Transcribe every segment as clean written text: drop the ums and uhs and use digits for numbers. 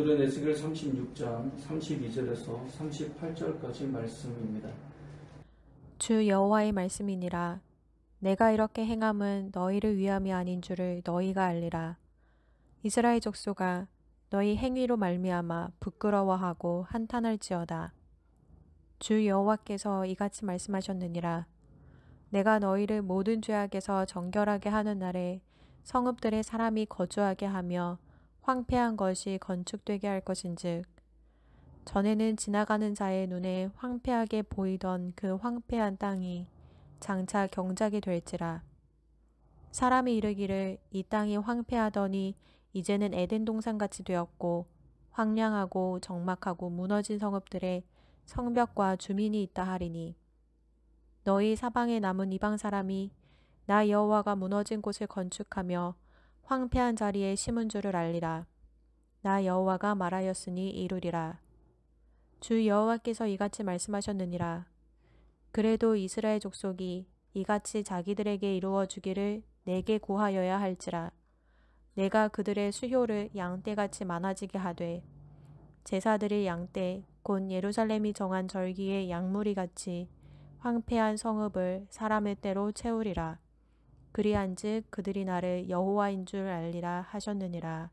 오늘은 에스겔 36장 32절에서 38절까지 말씀입니다. 주 여호와의 말씀이니라. 내가 이렇게 행함은 너희를 위함이 아닌 줄을 너희가 알리라. 이스라엘 족속아, 너희 행위로 말미암아 부끄러워하고 한탄할지어다. 주 여호와께서 이같이 말씀하셨느니라. 내가 너희를 모든 죄악에서 정결하게 하는 날에 성읍들에 사람이 거주하게 하며 황폐한 것이 건축되게 할 것인즉, 전에는 지나가는 자의 눈에 황폐하게 보이던 그 황폐한 땅이 장차 경작이 될지라. 사람이 이르기를 이 땅이 황폐하더니 이제는 에덴 동산같이 되었고 황량하고 적막하고 무너진 성읍들에 성벽과 주민이 있다 하리니, 너희 사방에 남은 이방 사람이 나 여호와가 무너진 곳을 건축하며 황폐한 자리에 심은 줄을 알리라. 나 여호와가 말하였으니 이루리라. 주 여호와께서 이같이 말씀하셨느니라. 그래도 이스라엘 족속이 이같이 자기들에게 이루어 주기를 내게 구하여야 할지라. 내가 그들의 수효를 양떼같이 많아지게 하되 제사들이 양떼 곧 예루살렘이 정한 절기의 양무리같이 황폐한 성읍을 사람의 떼로 채우리라. 그리한즉 그들이 나를 여호와인 줄 알리라 하셨느니라.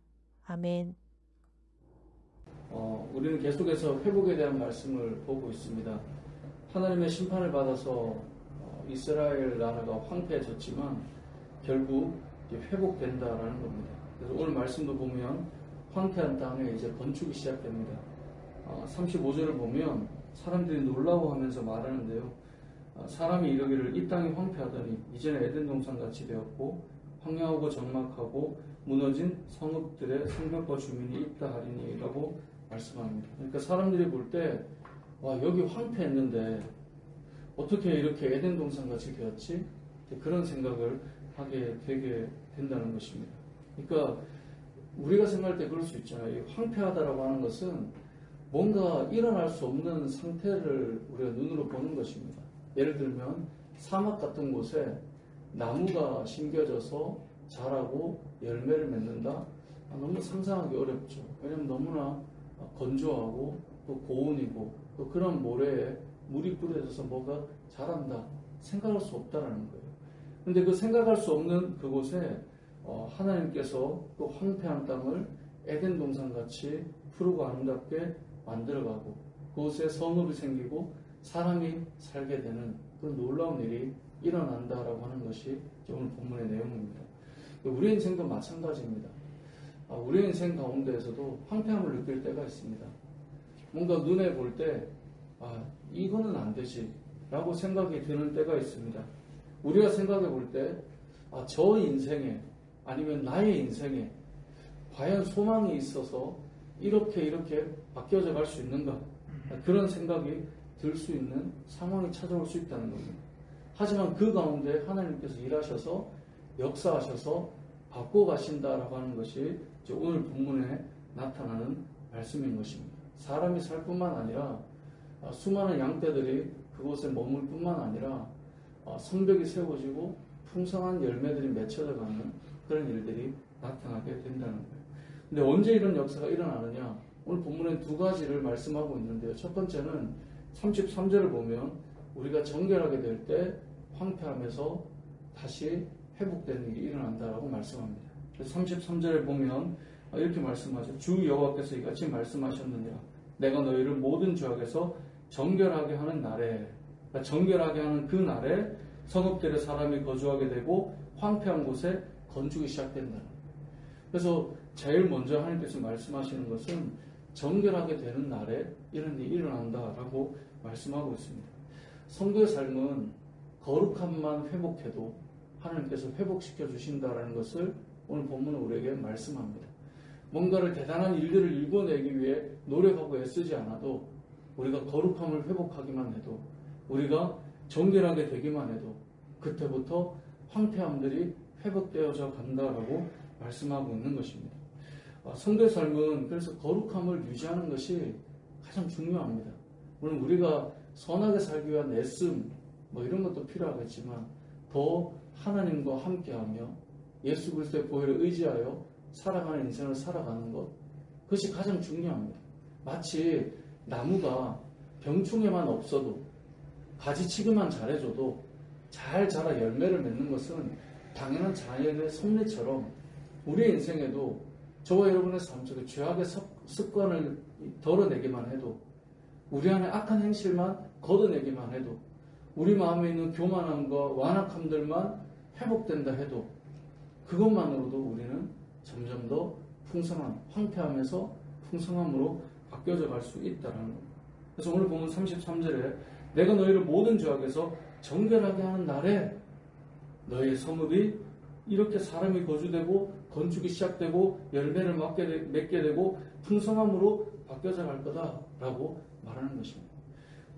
아멘. 우리는 계속해서 회복에 대한 말씀을 보고 있습니다. 하나님의 심판을 받아서 이스라엘 나라가 황폐해졌지만 결국 회복된다라는 겁니다. 그래서 오늘 말씀도 보면 황폐한 땅에 이제 건축이 시작됩니다. 35절을 보면 사람들이 놀라워하면서 말하는데요. 사람이 이르기를 이 땅이 황폐하더니 이제는 에덴 동산같이 되었고 황량하고 적막하고 무너진 성읍들의 성벽과 주민이 있다 하리니 라고 말씀합니다. 그러니까 사람들이 볼 때 여기 황폐했는데 어떻게 이렇게 에덴 동산같이 되었지? 그런 생각을 하게 되게 된다는 것입니다. 그러니까 우리가 생각할 때 그럴 수 있잖아요. 황폐하다라고 하는 것은 뭔가 일어날 수 없는 상태를 우리가 눈으로 보는 것입니다. 예를 들면 사막 같은 곳에 나무가 심겨져서 자라고 열매를 맺는다? 너무 상상하기 어렵죠. 왜냐하면 너무나 건조하고 또 고온이고 또 그런 모래에 물이 뿌려져서 뭐가 자란다 생각할 수 없다라는 거예요. 근데 그 생각할 수 없는 그곳에 하나님께서 또 황폐한 땅을 에덴 동산같이 푸르고 아름답게 만들어가고 그곳에 성읍이 생기고 사람이 살게 되는 그런 놀라운 일이 일어난다라고 하는 것이 오늘 본문의 내용입니다. 우리 인생도 마찬가지입니다. 우리 인생 가운데에서도 황폐함을 느낄 때가 있습니다. 뭔가 눈에 볼 때 이거는 안 되지 라고 생각이 드는 때가 있습니다. 우리가 생각해 볼 때 저 인생에 아니면 나의 인생에 과연 소망이 있어서 이렇게 바뀌어져 갈 수 있는가, 그런 생각이 들 수 있는 상황이 찾아올 수 있다는 겁니다. 하지만 그 가운데 하나님께서 일하셔서 역사하셔서 바꿔가신다라고 하는 것이 오늘 본문에 나타나는 말씀인 것입니다. 사람이 살 뿐만 아니라 수많은 양떼들이 그곳에 머물 뿐만 아니라 성벽이 세워지고 풍성한 열매들이 맺혀져 가는 그런 일들이 나타나게 된다는 거예요. 근데 언제 이런 역사가 일어나느냐? 오늘 본문에 두 가지를 말씀하고 있는데요. 첫 번째는 33절을 보면 우리가 정결하게 될 때 황폐함에서 다시 회복되는 일이 일어난다라고 말씀합니다. 그래서 33절에 보면 이렇게 말씀하죠. 주 여호와께서 이같이 말씀하셨느니라. 내가 너희를 모든 죄악에서 정결하게 하는 날에, 그러니까 정결하게 하는 그 날에 성읍들에 사람이 거주하게 되고 황폐한 곳에 건축이 시작된다. 그래서 제일 먼저 하나님께서 말씀하시는 것은 정결하게 되는 날에 이런 일이 일어난다라고 말씀하고 있습니다. 성도의 삶은 거룩함만 회복해도 하나님께서 회복시켜 주신다라는 것을 오늘 본문은 우리에게 말씀합니다. 뭔가를 대단한 일들을 일궈내기 위해 노력하고 애쓰지 않아도 우리가 거룩함을 회복하기만 해도 우리가 정결하게 되기만 해도 그때부터 황폐함들이 회복되어져 간다라고 말씀하고 있는 것입니다. 성도의 삶은 그래서 거룩함을 유지하는 것이 가장 중요합니다. 물론 우리가 선하게 살기 위한 애씀 이런 것도 필요하겠지만 더 하나님과 함께하며 예수 그리스도의 보혈을 의지하여 살아가는 인생을 살아가는 것, 그것이 가장 중요합니다. 마치 나무가 병충해만 없어도 가지치기만 잘해줘도 잘 자라 열매를 맺는 것은 당연한 자연의 섭리처럼 우리의 인생에도 저와 여러분의 삶 속에 죄악의 습관을 덜어내기만 해도 우리 안에 악한 행실만 걷어내기만 해도 우리 마음에 있는 교만함과 완악함들만 회복된다 해도 그것만으로도 우리는 점점 더 풍성한 황폐함에서 풍성함으로 바뀌어져 갈 수 있다는 겁니다. 그래서 오늘 보면 33절에 내가 너희를 모든 죄악에서 정결하게 하는 날에 너희의 성읍이 이렇게 사람이 거주되고 건축이 시작되고 열매를 맺게 되고 풍성함으로 바뀌어져 갈 거다라고 말하는 것입니다.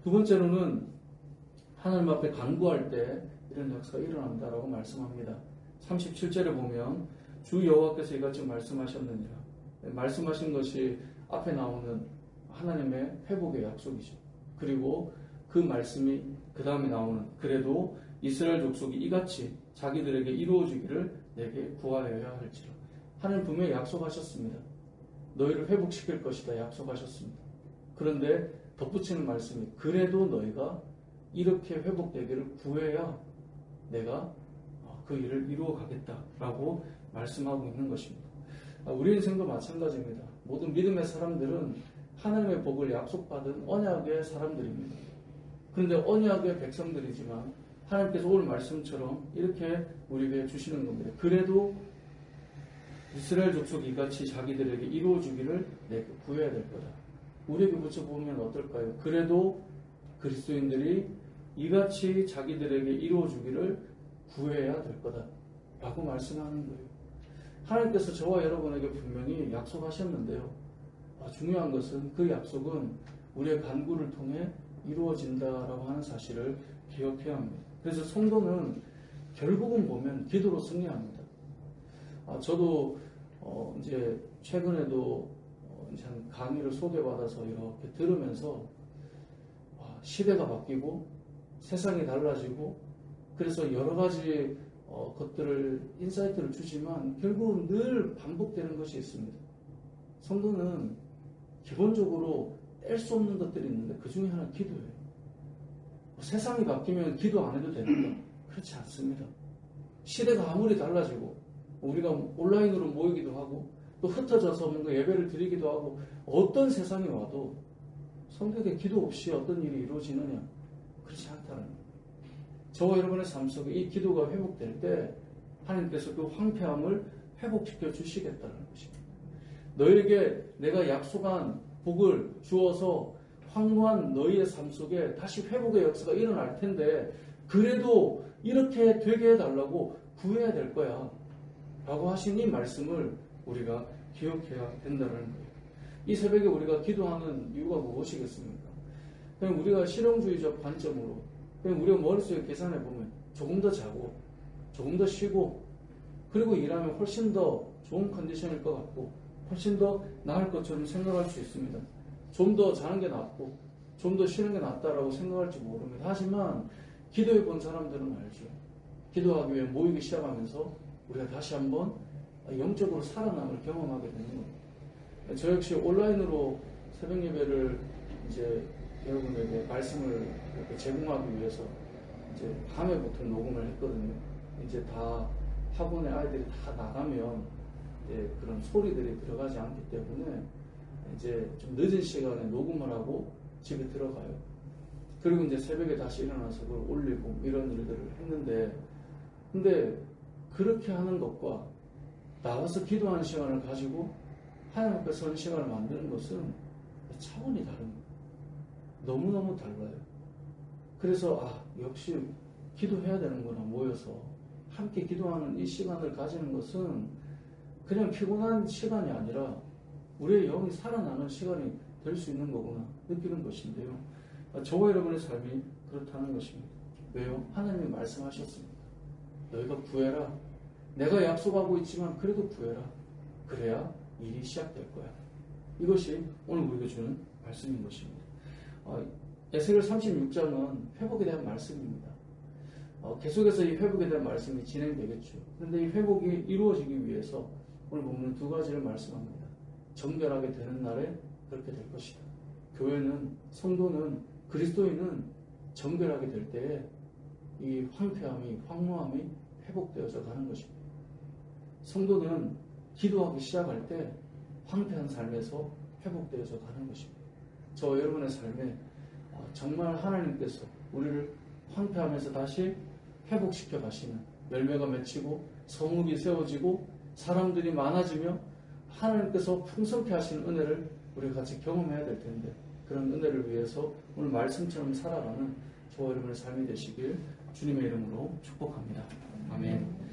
두 번째로는 하나님 앞에 간구할 때 이런 역사가 일어난다라고 말씀합니다. 37절에 보면 주 여호와께서 이같이 말씀하셨느니라. 말씀하신 것이 앞에 나오는 하나님의 회복의 약속이죠. 그리고 그 말씀이 그 다음에 나오는 그래도 이스라엘 족속이 이같이 자기들에게 이루어지기를 내게 구하여야 할지라. 하나님 분명히 약속하셨습니다. 너희를 회복시킬 것이다 약속하셨습니다. 그런데 덧붙이는 말씀이 그래도 너희가 이렇게 회복되기를 구해야 내가 그 일을 이루어 가겠다라고 말씀하고 있는 것입니다. 우리 인생도 마찬가지입니다. 모든 믿음의 사람들은 하나님의 복을 약속받은 언약의 사람들입니다. 그런데 언약의 백성들이지만 하나님께서 오늘 말씀처럼 이렇게 우리에게 주시는 겁니다. 그래도 이스라엘 족속이 이같이 자기들에게 이루어주기를 내가 구해야 될 거다. 우리에게 붙여보면 어떨까요? 그래도 그리스도인들이 이같이 자기들에게 이루어주기를 구해야 될 거다 라고 말씀하는 거예요. 하나님께서 저와 여러분에게 분명히 약속하셨는데요. 중요한 것은 그 약속은 우리의 간구를 통해 이루어진다라고 하는 사실을 기억해야 합니다. 그래서 성도는 결국은 보면 기도로 승리합니다. 저도 이제 최근에도 이제 한 강의를 소개받아서 이렇게 들으면서 시대가 바뀌고 세상이 달라지고 그래서 여러 가지 것들을 인사이트를 주지만 결국은 늘 반복되는 것이 있습니다. 성도는 기본적으로 뗄 수 없는 것들이 있는데 그 중에 하나는 기도예요. 세상이 바뀌면 기도 안 해도 됩니까? 그렇지 않습니다. 시대가 아무리 달라지고 우리가 온라인으로 모이기도 하고 또 흩어져서 뭔가 예배를 드리기도 하고 어떤 세상이 와도 성도에게 기도 없이 어떤 일이 이루어지느냐? 그렇지 않다는 거예요. 저와 여러분의 삶 속에 이 기도가 회복될 때 하나님께서 그 황폐함을 회복시켜 주시겠다는 것입니다. 너희에게 내가 약속한 복을 주어서 황무한 너희의 삶 속에 다시 회복의 역사가 일어날 텐데 그래도 이렇게 되게 해달라고 구해야 될 거야 라고 하신 이 말씀을 우리가 기억해야 된다는 거예요. 이 새벽에 우리가 기도하는 이유가 무엇이겠습니까? 그냥 우리가 실용주의적 관점으로 그냥 우리가 머릿속에 계산해보면 조금 더 자고 조금 더 쉬고 그리고 일하면 훨씬 더 좋은 컨디션일 것 같고 훨씬 더 나을 것처럼 생각할 수 있습니다. 좀 더 자는 게 낫고 좀 더 쉬는 게 낫다라고 생각할지 모릅니다. 하지만 기도해 본 사람들은 알죠. 기도하기 위해 모이기 시작하면서 우리가 다시 한번 영적으로 살아남을 경험하게 되는 겁니다. 저 역시 온라인으로 새벽 예배를 이제 여러분에게 말씀을 이렇게 제공하기 위해서 이제 밤에부터 녹음을 했거든요. 이제 다 학원에 아이들이 다 나가면 이제 그런 소리들이 들어가지 않기 때문에 이제 좀 늦은 시간에 녹음을 하고 집에 들어가요. 그리고 이제 새벽에 다시 일어나서 그걸 올리고 이런 일들을 했는데 근데 그렇게 하는 것과 나와서 기도하는 시간을 가지고 하나님 앞에 선 시간을 만드는 것은 차원이 다릅니다. 너무너무 달라요. 그래서 역시 기도해야 되는구나 모여서 함께 기도하는 이 시간을 가지는 것은 그냥 피곤한 시간이 아니라 우리의 영이 살아나는 시간이 될 수 있는 거구나 느끼는 것인데요. 저와 여러분의 삶이 그렇다는 것입니다. 왜요? 하나님이 말씀하셨습니다. 너희가 구해라. 내가 약속하고 있지만 그래도 구해라. 그래야 일이 시작될 거야. 이것이 오늘 우리에게 주는 말씀인 것입니다. 에스겔 36장은 회복에 대한 말씀입니다. 계속해서 이 회복에 대한 말씀이 진행되겠죠. 그런데 이 회복이 이루어지기 위해서 오늘 보면 두 가지를 말씀합니다. 정결하게 되는 날에 그렇게 될 것이다. 교회는, 성도는, 그리스도인은 정결하게 될 때에 이 황폐함이, 황무함이 회복되어져 가는 것입니다. 성도는 기도하기 시작할 때 황폐한 삶에서 회복되어져 가는 것입니다. 저 여러분의 삶에 정말 하나님께서 우리를 황폐함에서 다시 회복시켜 가시는, 열매가 맺히고 성읍이 세워지고 사람들이 많아지며 하나님께서 풍성케 하시는 은혜를 우리가 같이 경험해야 될 텐데, 그런 은혜를 위해서 오늘 말씀처럼 살아가는 저와 여러분의 삶이 되시길 주님의 이름으로 축복합니다. 아멘.